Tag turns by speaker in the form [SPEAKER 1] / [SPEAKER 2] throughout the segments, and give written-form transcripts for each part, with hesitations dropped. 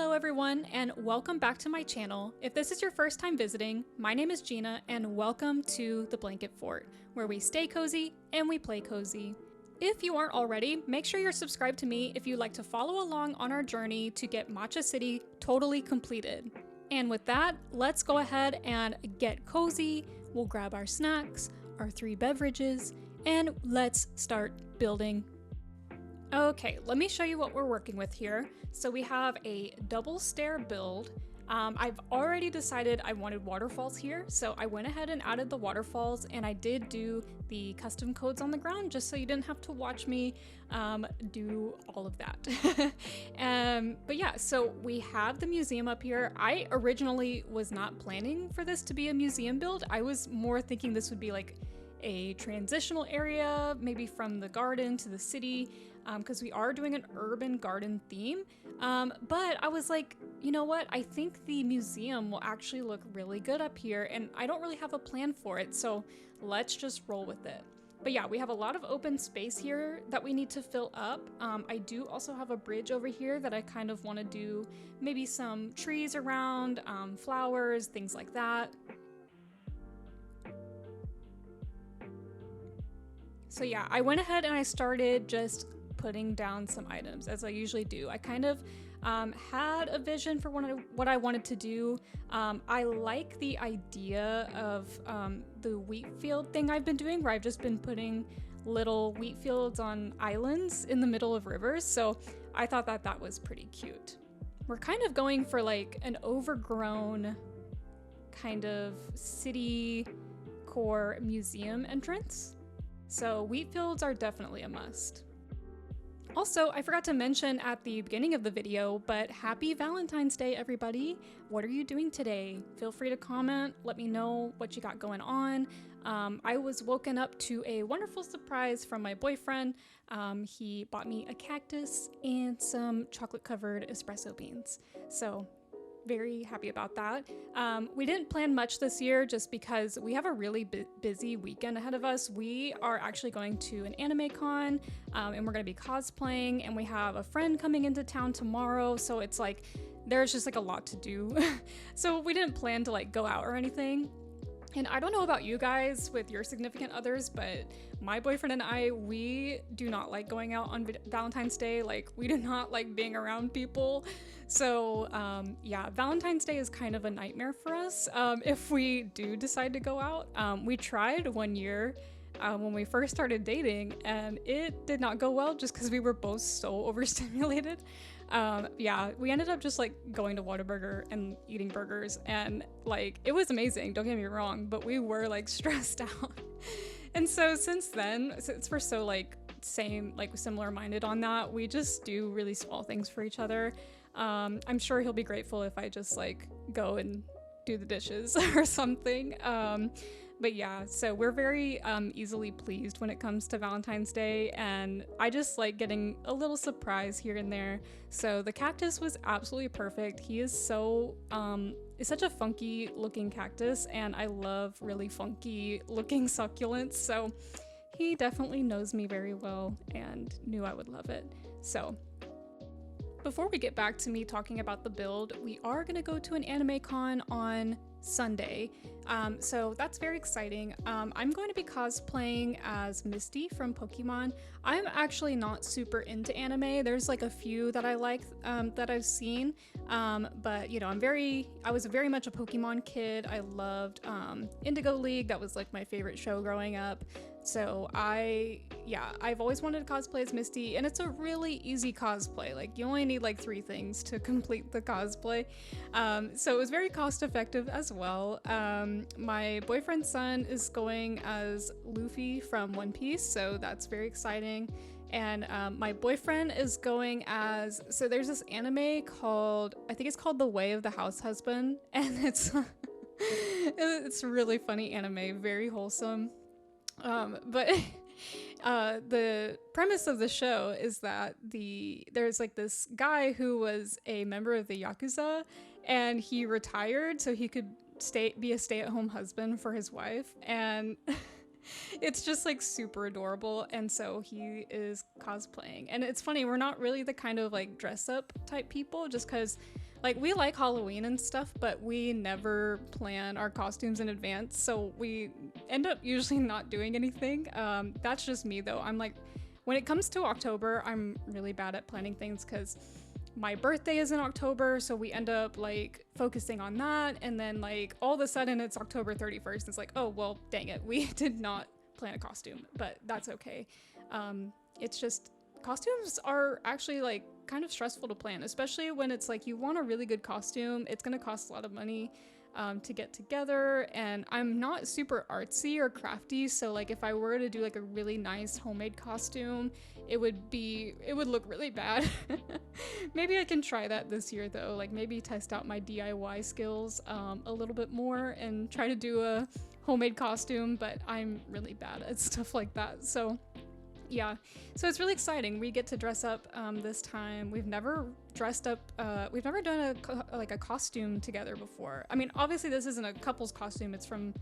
[SPEAKER 1] Hello everyone, and welcome back to my channel. If this is your first time visiting, my name is Gina, and welcome to the Blanket Fort, where we stay cozy and we play cozy. If you aren't already, make sure you're subscribed to me if you'd like to follow along on our journey to get Matcha City totally completed. And with that, let's go ahead and get cozy. We'll grab our snacks, our 3 beverages, and let's start building. Okay, let me show you what we're working with here. So we have a double stair build. I've already decided I wanted waterfalls here, so I went ahead and added the waterfalls, and I did do the custom codes on the ground just so you didn't have to watch me do all of that. But yeah, so we have the museum up here. I originally was not planning for this to be a museum build. I was more thinking this would be like a transitional area, maybe from the garden to the city, because we are doing an urban garden theme. But I was like, you know what? I think the museum will actually look really good up here, and I don't really have a plan for it, so let's just roll with it. But yeah, we have a lot of open space here that we need to fill up. I do also have a bridge over here that I kind of want to do maybe some trees around, flowers, things like that. So yeah, I went ahead and I started just putting down some items, as I usually do. I kind of had a vision for what I wanted to do. I like the idea of the wheat field thing I've been doing, where I've just been putting little wheat fields on islands in the middle of rivers, so I thought that that was pretty cute. We're kind of going for like an overgrown kind of city core museum entrance. So wheat fields are definitely a must. Also, I forgot to mention at the beginning of the video, but happy Valentine's Day, everybody. What are you doing today? Feel free to comment, let me know what you got going on. I was woken up to a wonderful surprise from my boyfriend. He bought me a cactus and some chocolate-covered espresso beans. So very happy about that. We didn't plan much this year just because we have a really busy weekend ahead of us. We are actually going to an anime con, and we're going to be cosplaying, and we have a friend coming into town tomorrow, so it's like there's just like a lot to do. So we didn't plan to like go out or anything. And I don't know about you guys with your significant others, but my boyfriend and I, we do not like going out on Valentine's Day. Like, we do not like being around people. So yeah, Valentine's Day is kind of a nightmare for us if we do decide to go out. We tried one year when we first started dating, and it did not go well just because we were both so overstimulated. Yeah, we ended up just like going to Whataburger and eating burgers, and like it was amazing, don't get me wrong, but we were like stressed out. And so since then, since we're so like similar minded on that, we just do really small things for each other. I'm sure he'll be grateful if I just like go and do the dishes or something. But yeah, so we're very easily pleased when it comes to Valentine's Day, and I just like getting a little surprise here and there. So the cactus was absolutely perfect. He is so, it's such a funky looking cactus, and I love really funky looking succulents. So he definitely knows me very well and knew I would love it. So before we get back to me talking about the build, we are gonna go to an anime con on Sunday. So that's very exciting. I'm going to be cosplaying as Misty from Pokemon. I'm actually not super into anime. There's like a few that I like that I've seen, but you know, I was very much a Pokemon kid. I loved Indigo League. That was like my favorite show growing up. So I've always wanted to cosplay as Misty, and it's a really easy cosplay. Like, you only need like 3 things to complete the cosplay. So it was very cost effective as well. My boyfriend's son is going as Luffy from One Piece, so that's very exciting. And my boyfriend is going as, so there's this anime called, I think it's called The Way of the House Husband, and it's it's really funny anime, very wholesome. But the premise of the show is that there's like this guy who was a member of the Yakuza, and he retired so he could be a stay-at-home husband for his wife, and it's just like super adorable. And so he is cosplaying, and it's funny, we're not really the kind of like dress up type people, just because Like, we like Halloween and stuff, but we never plan our costumes in advance, so we end up usually not doing anything. That's just me, though. I'm like, when it comes to October, I'm really bad at planning things because my birthday is in October, so we end up like focusing on that, and then like all of a sudden it's October 31st. It's like, oh well, dang it, we did not plan a costume, but that's okay. It's just costumes are actually like kind of stressful to plan, especially when it's like you want a really good costume. It's gonna cost a lot of money to get together, and I'm not super artsy or crafty, so like if I were to do like a really nice homemade costume, it would look really bad. Maybe I can try that this year though, like maybe test out my DIY skills a little bit more and try to do a homemade costume, but I'm really bad at stuff like that. So yeah, so it's really exciting. We get to dress up this time. We've never dressed up, we've never done a costume together before. I mean, obviously this isn't a couple's costume, it's from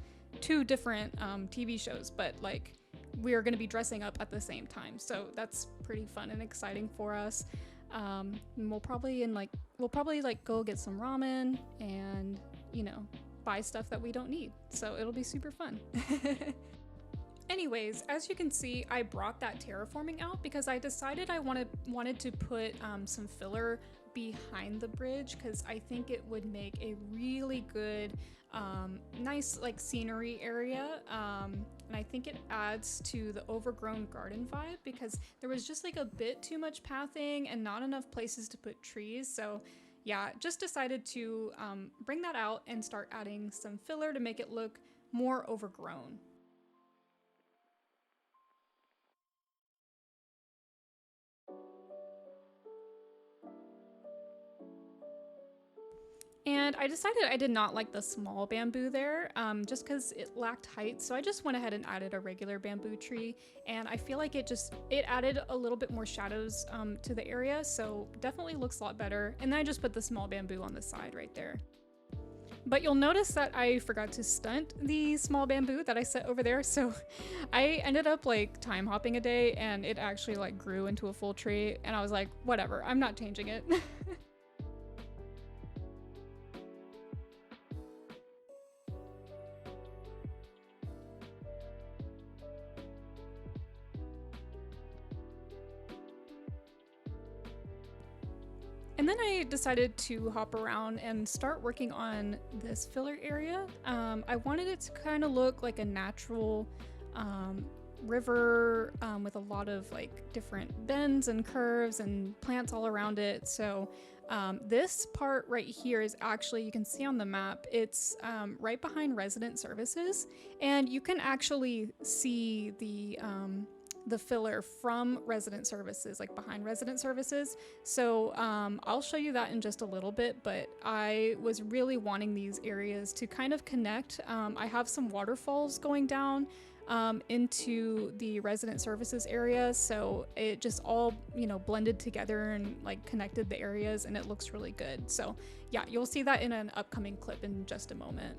[SPEAKER 1] two different TV shows, but like we are going to be dressing up at the same time. So that's pretty fun and exciting for us. And we'll probably go get some ramen and, you know, buy stuff that we don't need. So it'll be super fun. Anyways, as you can see, I brought that terraforming out because I decided I wanted to put some filler behind the bridge because I think it would make a really good, nice like scenery area. And I think it adds to the overgrown garden vibe because there was just like a bit too much pathing and not enough places to put trees. So yeah, just decided to bring that out and start adding some filler to make it look more overgrown. And I decided I did not like the small bamboo there, just because it lacked height. So I just went ahead and added a regular bamboo tree, and I feel like it added a little bit more shadows to the area. So definitely looks a lot better. And then I just put the small bamboo on the side right there. But you'll notice that I forgot to stunt the small bamboo that I set over there. So I ended up like time hopping a day, and it actually like grew into a full tree. And I was like, whatever, I'm not changing it. And then I decided to hop around and start working on this filler area. I wanted it to kind of look like a natural river with a lot of like different bends and curves and plants all around it. So this part right here is actually, you can see on the map, it's right behind resident services, and you can actually see the filler from resident services, like behind resident services. So I'll show you that in just a little bit, but I was really wanting these areas to kind of connect. I have some waterfalls going down into the resident services area, so it just all, you know, blended together and like connected the areas, and it looks really good. So yeah, you'll see that in an upcoming clip in just a moment.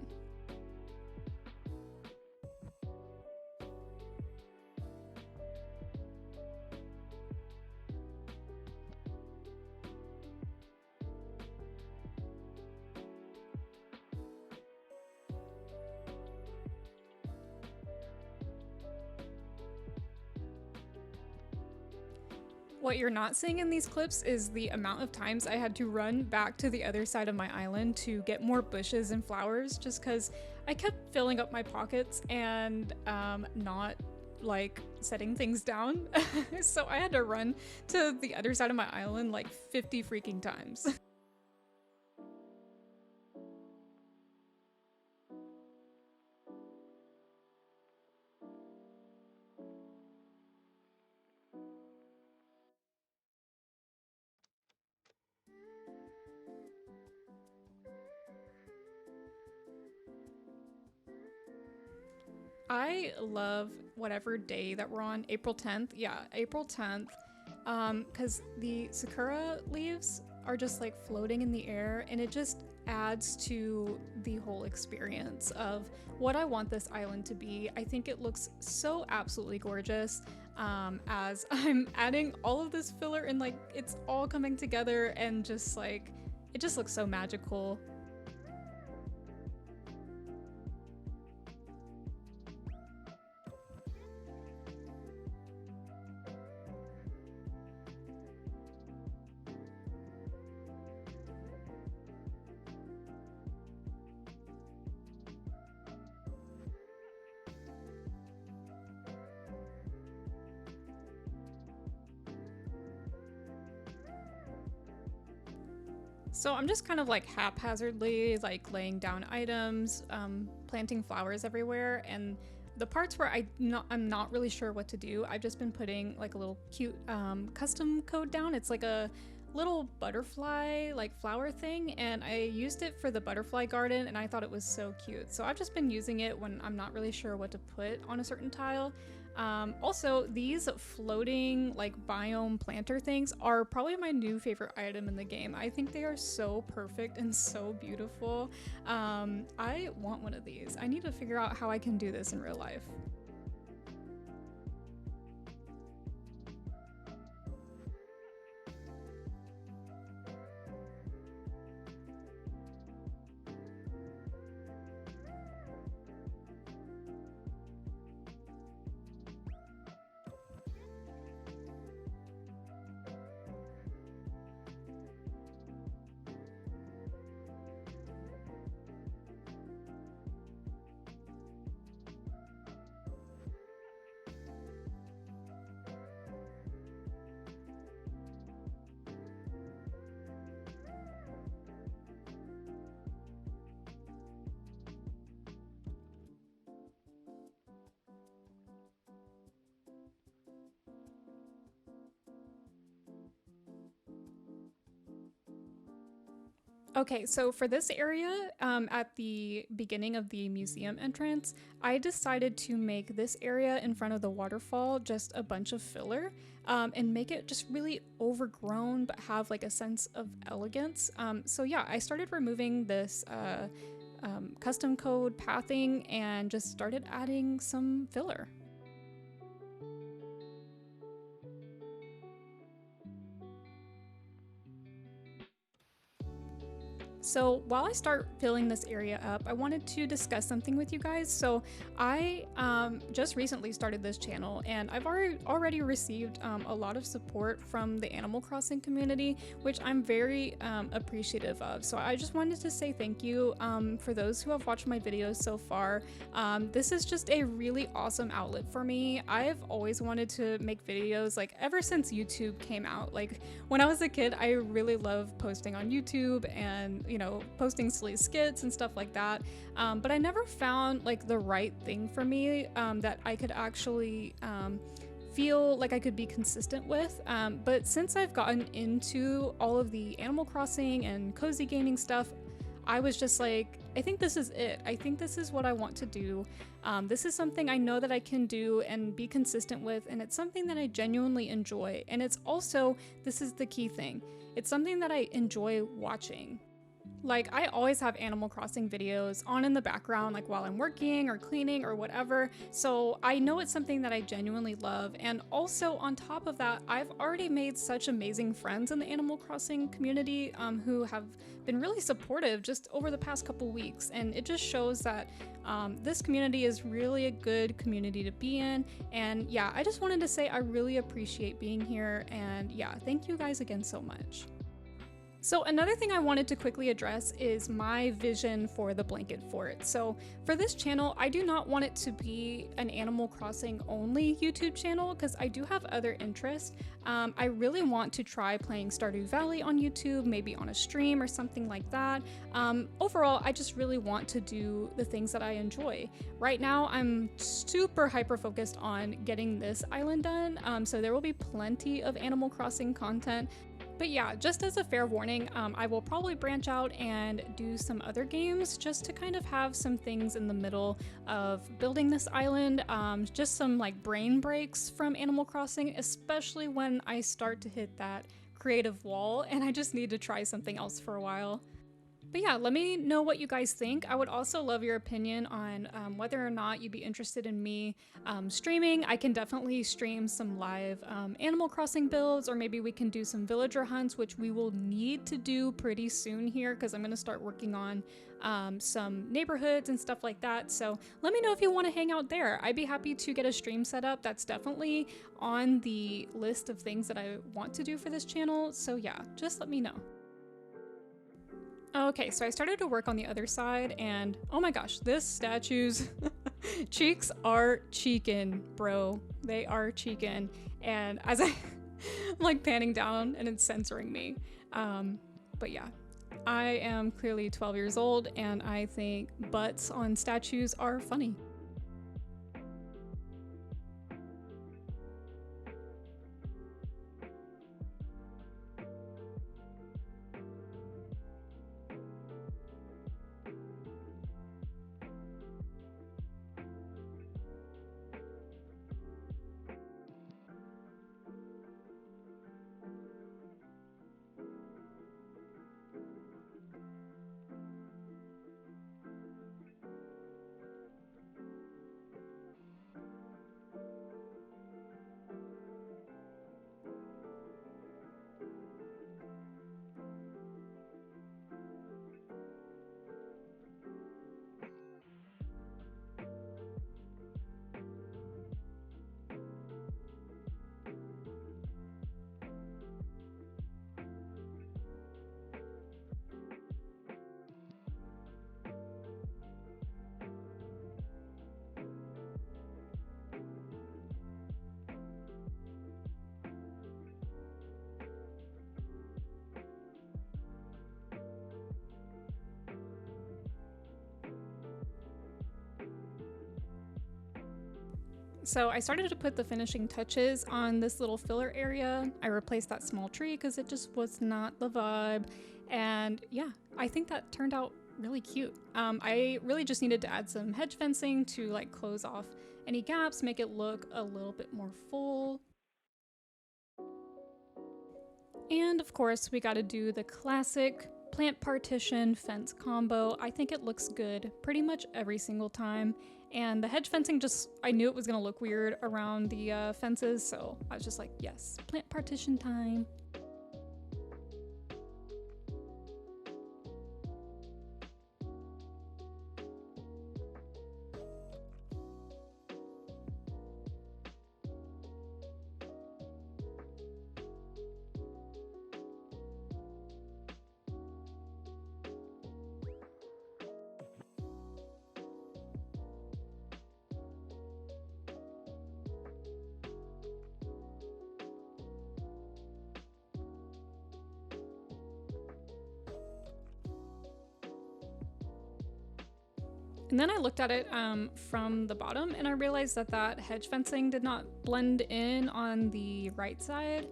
[SPEAKER 1] What you're not seeing in these clips is the amount of times I had to run back to the other side of my island to get more bushes and flowers, just because I kept filling up my pockets and not like setting things down. So I had to run to the other side of my island like 50 freaking times. I love whatever day that we're on, April 10th. Yeah, April 10th. Because the sakura leaves are just like floating in the air, and it just adds to the whole experience of what I want this island to be. I think it looks so absolutely gorgeous as I'm adding all of this filler, and like it's all coming together and just like It just looks so magical. So I'm just kind of like haphazardly like laying down items, planting flowers everywhere, and the parts where I'm not really sure what to do, I've just been putting like a little cute custom code down. It's like a little butterfly like flower thing, and I used it for the butterfly garden and I thought it was so cute. So I've just been using it when I'm not really sure what to put on a certain tile. Also, these floating like biome planter things are probably my new favorite item in the game. I think they are so perfect and so beautiful. I want one of these. I need to figure out how I can do this in real life. Okay, so for this area, at the beginning of the museum entrance, I decided to make this area in front of the waterfall just a bunch of filler, and make it just really overgrown but have like a sense of elegance. So yeah, I started removing this custom code pathing and just started adding some filler. So while I start filling this area up, I wanted to discuss something with you guys. So I just recently started this channel, and I've already received a lot of support from the Animal Crossing community, which I'm very appreciative of. So I just wanted to say thank you for those who have watched my videos so far. This is just a really awesome outlet for me. I've always wanted to make videos, like ever since YouTube came out. Like when I was a kid, I really loved posting on YouTube and posting silly skits and stuff like that. But I never found like the right thing for me that I could actually feel like I could be consistent with. But since I've gotten into all of the Animal Crossing and cozy gaming stuff, I was just like, I think this is it. I think this is what I want to do. This is something I know that I can do and be consistent with, and it's something that I genuinely enjoy. And it's also, this is the key thing, it's something that I enjoy watching. Like, I always have Animal Crossing videos on in the background, like while I'm working or cleaning or whatever. So I know it's something that I genuinely love. And also on top of that, I've already made such amazing friends in the Animal Crossing community who have been really supportive just over the past couple weeks. And it just shows that this community is really a good community to be in. And yeah, I just wanted to say I really appreciate being here. And yeah, thank you guys again so much. So another thing I wanted to quickly address is my vision for the blanket fort. So for this channel, I do not want it to be an Animal Crossing only YouTube channel because I do have other interests. I really want to try playing Stardew Valley on YouTube, maybe on a stream or something like that. Overall, I just really want to do the things that I enjoy. Right now, I'm super hyper focused on getting this island done, so there will be plenty of Animal Crossing content. But yeah, just as a fair warning, I will probably branch out and do some other games just to kind of have some things in the middle of building this island, just some like brain breaks from Animal Crossing, especially when I start to hit that creative wall and I just need to try something else for a while. But yeah, let me know what you guys think. I would also love your opinion on whether or not you'd be interested in me streaming. I can definitely stream some live Animal Crossing builds, or maybe we can do some villager hunts, which we will need to do pretty soon here because I'm going to start working on some neighborhoods and stuff like that. So let me know if you want to hang out there. I'd be happy to get a stream set up. That's definitely on the list of things that I want to do for this channel. So yeah, just let me know. Okay, so I started to work on the other side, and oh my gosh, this statue's cheeks are cheekin', bro. They are cheekin'. And as I'm like panning down and it's censoring me. But yeah, I am clearly 12 years old, and I think butts on statues are funny. So I started to put the finishing touches on this little filler area. I replaced that small tree because it just was not the vibe. And yeah, I think that turned out really cute. I really just needed to add some hedge fencing to like close off any gaps, make it look a little bit more full. And of course, we got to do the classic plant partition fence combo. I think it looks good pretty much every single time. And the hedge fencing just, I knew it was gonna look weird around the fences, so I was just like, yes, plant partition time. And then I looked at it from the bottom, and I realized that that hedge fencing did not blend in on the right side.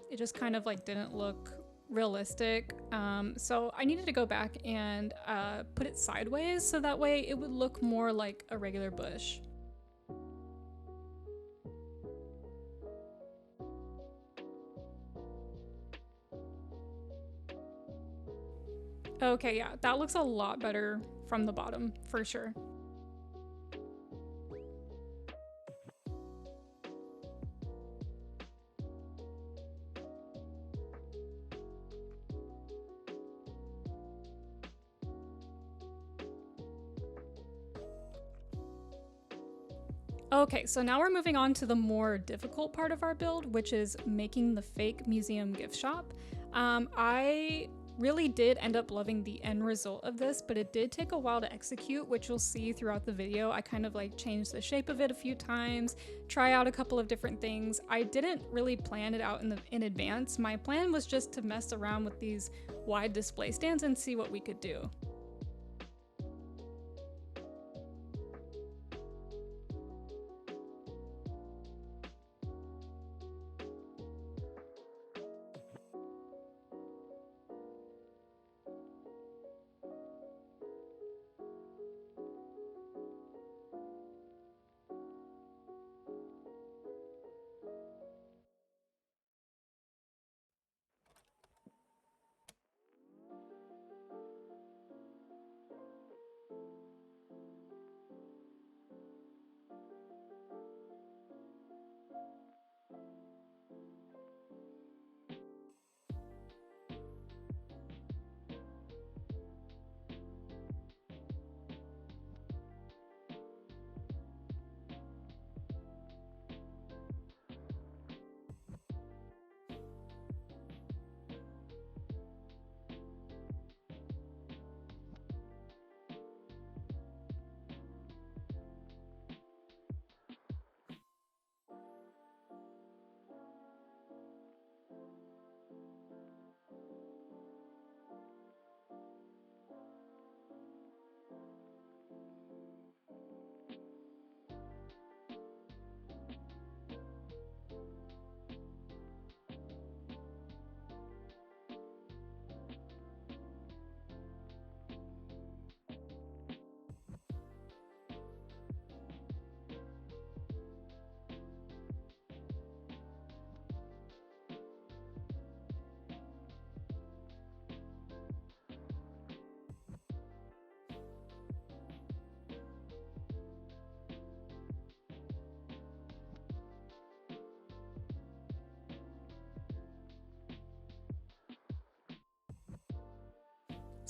[SPEAKER 1] It just kind of like didn't look realistic. So I needed to go back and put it sideways so that way it would look more like a regular bush. Okay, yeah, that looks a lot better from the bottom, for sure. Okay, so now we're moving on to the more difficult part of our build, which is making the fake museum gift shop. I really did end up loving the end result of this, but it did take a while to execute, which you'll see throughout the video. I kind of like changed the shape of it a few times, try out a couple of different things. I didn't really plan it out in advance. My plan was just to mess around with these wide display stands and see what we could do.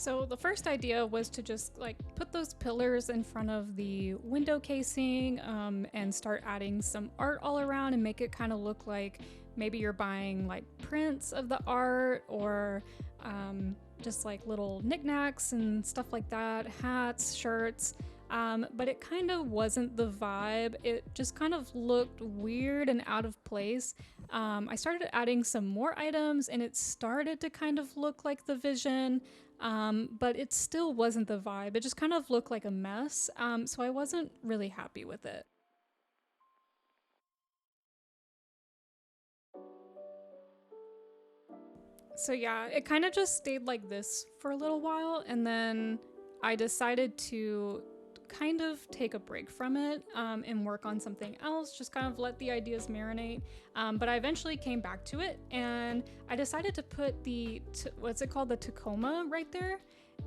[SPEAKER 1] So the first idea was to just like put those pillars in front of the window casing and start adding some art all around and make it kind of look like maybe you're buying like prints of the art or just like little knickknacks and stuff like that, hats, shirts. But it kind of wasn't the vibe. It just kind of looked weird and out of place. I started adding some more items and it started to kind of look like the vision, but it still wasn't the vibe. It just kind of looked like a mess, so I wasn't really happy with it. So yeah, it kind of just stayed like this for a little while, and then I decided to kind of take a break from it and work on something else, just kind of let the ideas marinate. But I eventually came back to it, and I decided to put the, what's it called? The Tacoma right there.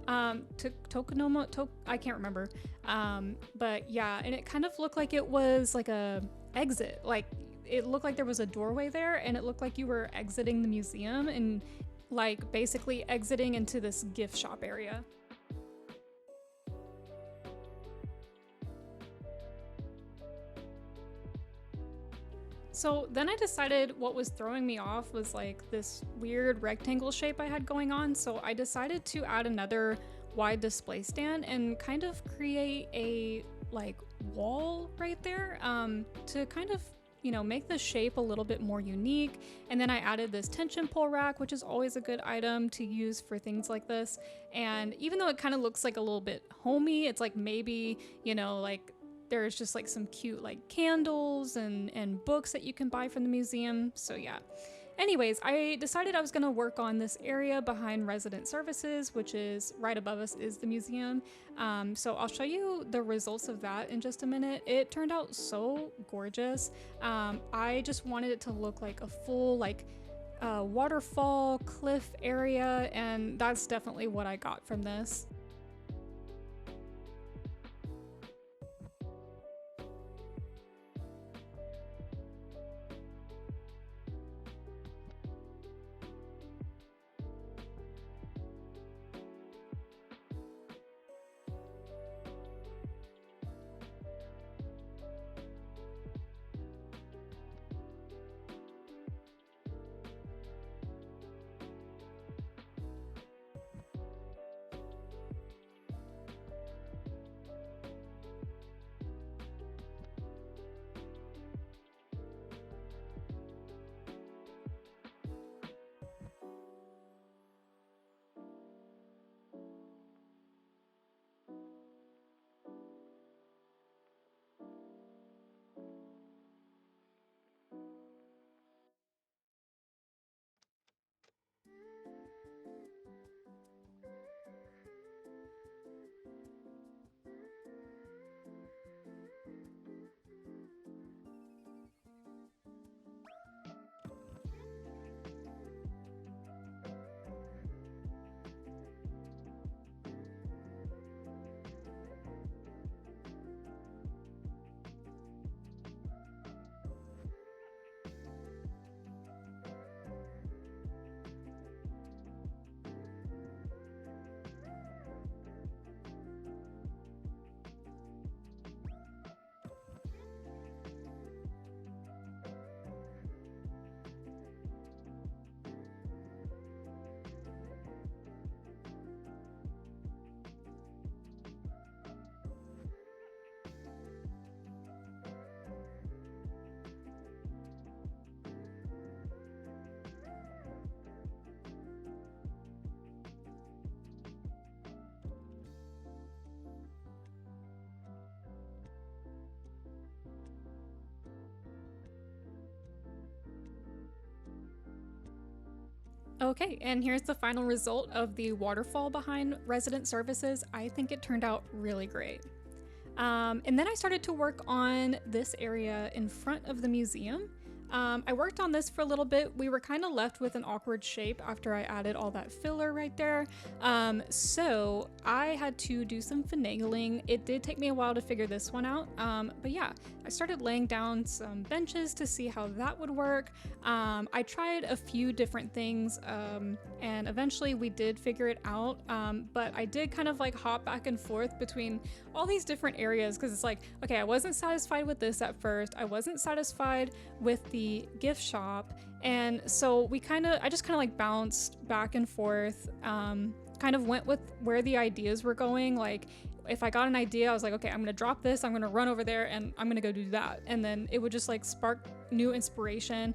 [SPEAKER 1] Tokonoma, I can't remember. But yeah, and it kind of looked like it was like a exit, like it looked like there was a doorway there, and it looked like you were exiting the museum and like basically exiting into this gift shop area. So then I decided what was throwing me off was like this weird rectangle shape I had going on. So I decided to add another wide display stand and kind of create a like wall right there to kind of, you know, make the shape a little bit more unique. And then I added this tension pole rack, which is always a good item to use for things like this. And even though it kind of looks like a little bit homey, it's like maybe, you know, like there's just like some cute like candles and books that you can buy from the museum. So yeah. Anyways, I decided I was going to work on this area behind resident services, which is right above us is the museum. So I'll show you the results of that in just a minute. It turned out so gorgeous. I just wanted it to look like a full like waterfall cliff area, and that's definitely what I got from this. Okay, and here's the final result of the waterfall behind resident services. I think it turned out really great. And then I started to work on this area in front of the museum. I worked on this for a little bit. We were kind of left with an awkward shape after I added all that filler right there. So I had to do some finagling. It did take me a while to figure this one out. But yeah, I started laying down some benches to see how that would work. I tried a few different things, and eventually we did figure it out. But I did kind of like hop back and forth between all these different areas because it's like, okay, I wasn't satisfied with this at first. I wasn't satisfied with the gift shop. And so I just kind of like bounced back and forth, kind of went with where the ideas were going. Like if I got an idea, I was like, okay, I'm gonna drop this, I'm gonna run over there and I'm gonna go do that. And then it would just like spark new inspiration.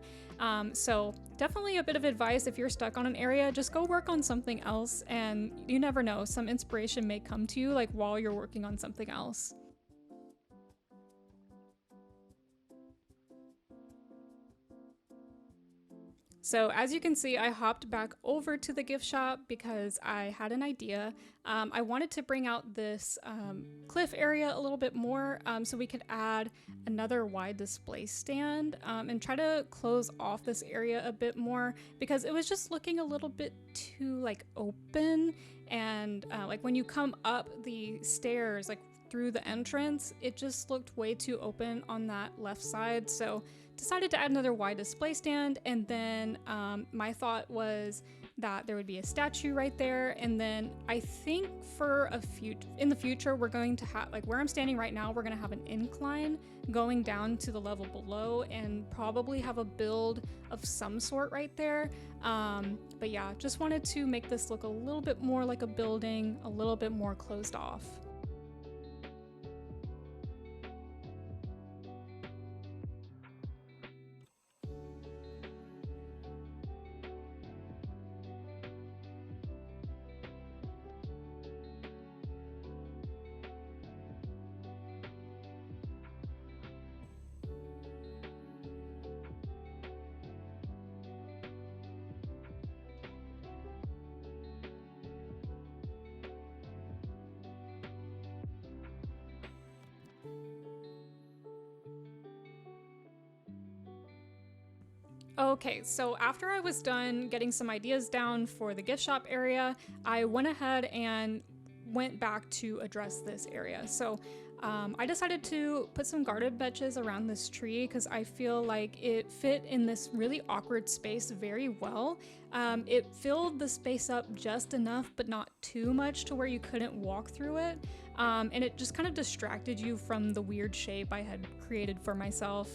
[SPEAKER 1] So definitely a bit of advice if you're stuck on an area, just go work on something else, and you never know, some inspiration may come to you like while you're working on something else. So as you can see, I hopped back over to the gift shop because I had an idea. I wanted to bring out this cliff area a little bit more, so we could add another wide display stand, and try to close off this area a bit more because it was just looking a little bit too like open, and like when you come up the stairs like through the entrance, it just looked way too open on that left side. So decided to add another wide display stand, and then my thought was that there would be a statue right there, and then I think for in the future we're going to have, like where I'm standing right now, we're going to have an incline going down to the level below and probably have a build of some sort right there. But yeah, just wanted to make this look a little bit more like a building, a little bit more closed off. Okay, so after I was done getting some ideas down for the gift shop area, I went ahead and went back to address this area. So I decided to put some garden benches around this tree because I feel like it fit in this really awkward space very well. It filled the space up just enough, but not too much to where you couldn't walk through it. And it just kind of distracted you from the weird shape I had created for myself.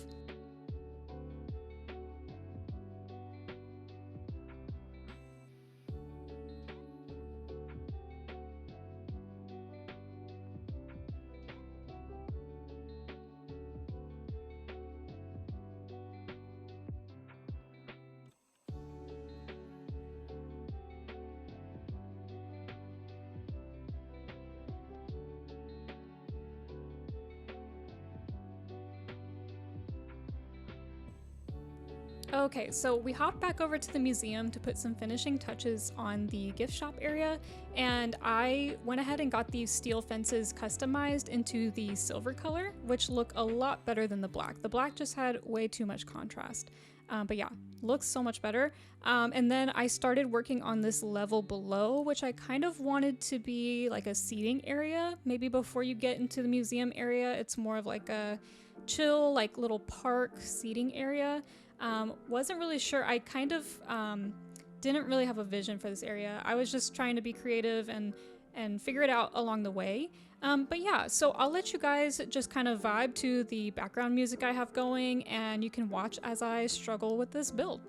[SPEAKER 1] Okay, so we hopped back over to the museum to put some finishing touches on the gift shop area, and I went ahead and got these steel fences customized into the silver color, which look a lot better than the black. The black just had way too much contrast. But yeah, looks so much better. And then I started working on this level below, which I kind of wanted to be like a seating area. Maybe before you get into the museum area, it's more of like a chill, like little park seating area. Wasn't really sure. I kind of didn't really have a vision for this area. I was just trying to be creative and figure it out along the way. But yeah, so I'll let you guys just kind of vibe to the background music I have going, and you can watch as I struggle with this build.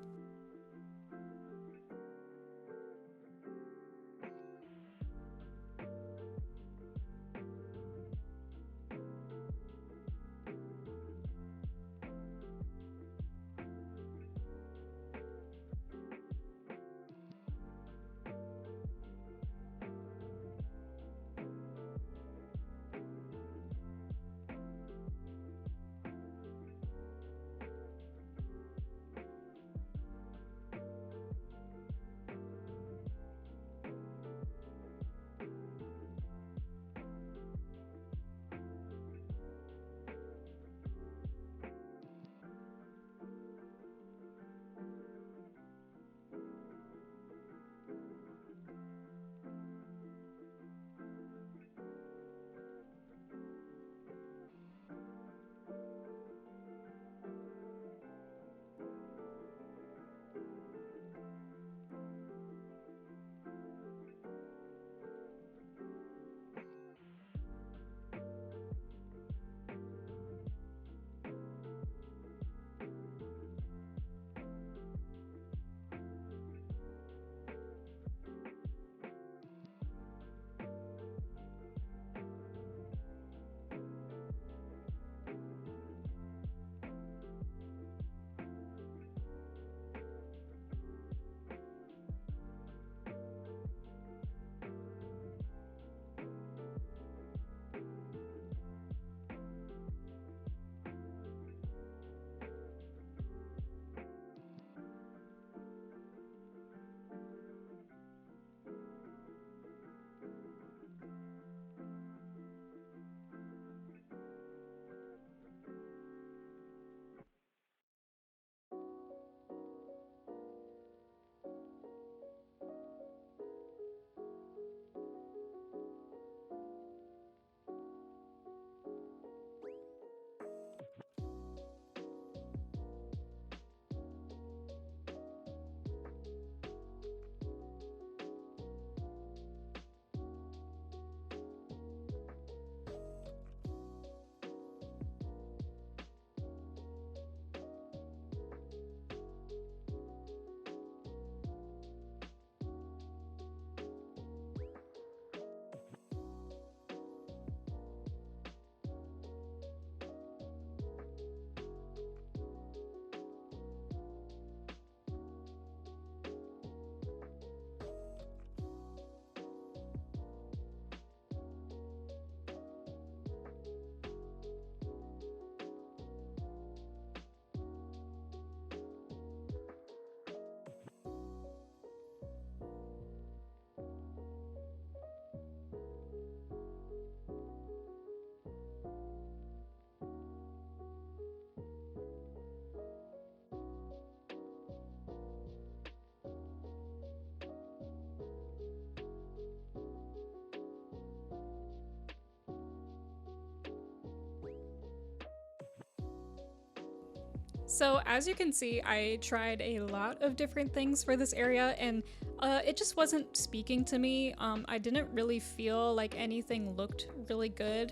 [SPEAKER 1] So as you can see, I tried a lot of different things for this area and it just wasn't speaking to me. I didn't really feel like anything looked really good.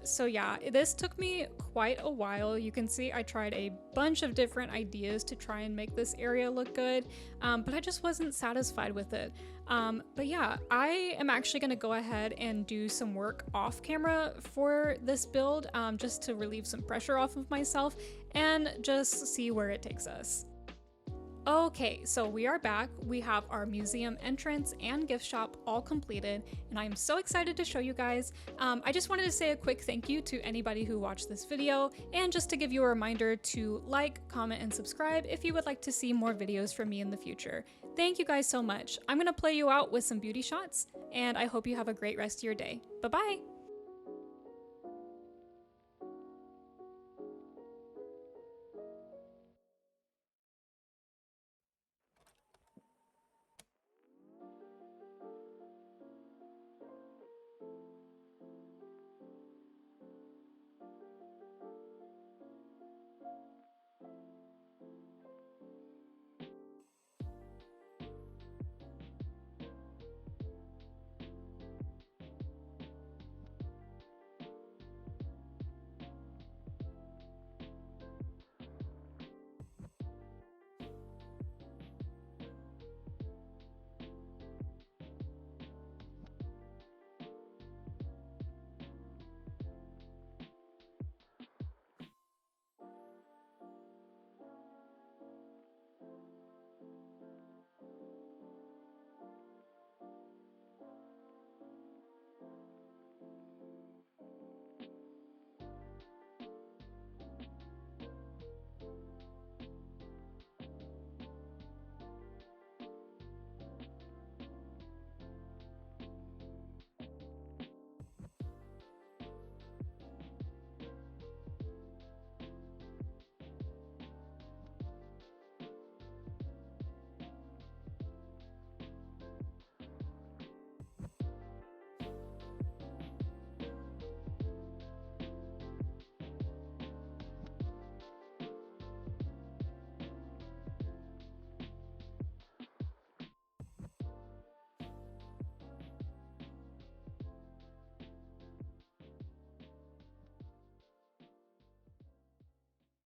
[SPEAKER 1] So yeah, this took me quite a while. You can see I tried a bunch of different ideas to try and make this area look good, but I just wasn't satisfied with it. But yeah, I am actually going to go ahead and do some work off camera for this build, just to relieve some pressure off of myself and just see where it takes us. Okay, so we are back. We have our museum entrance and gift shop all completed, and I'm so excited to show you guys. I just wanted to say a quick thank you to anybody who watched this video, and just to give you a reminder to like, comment, and subscribe if you would like to see more videos from me in the future. Thank you guys so much. I'm gonna play you out with some beauty shots, and I hope you have a great rest of your day. Bye-bye!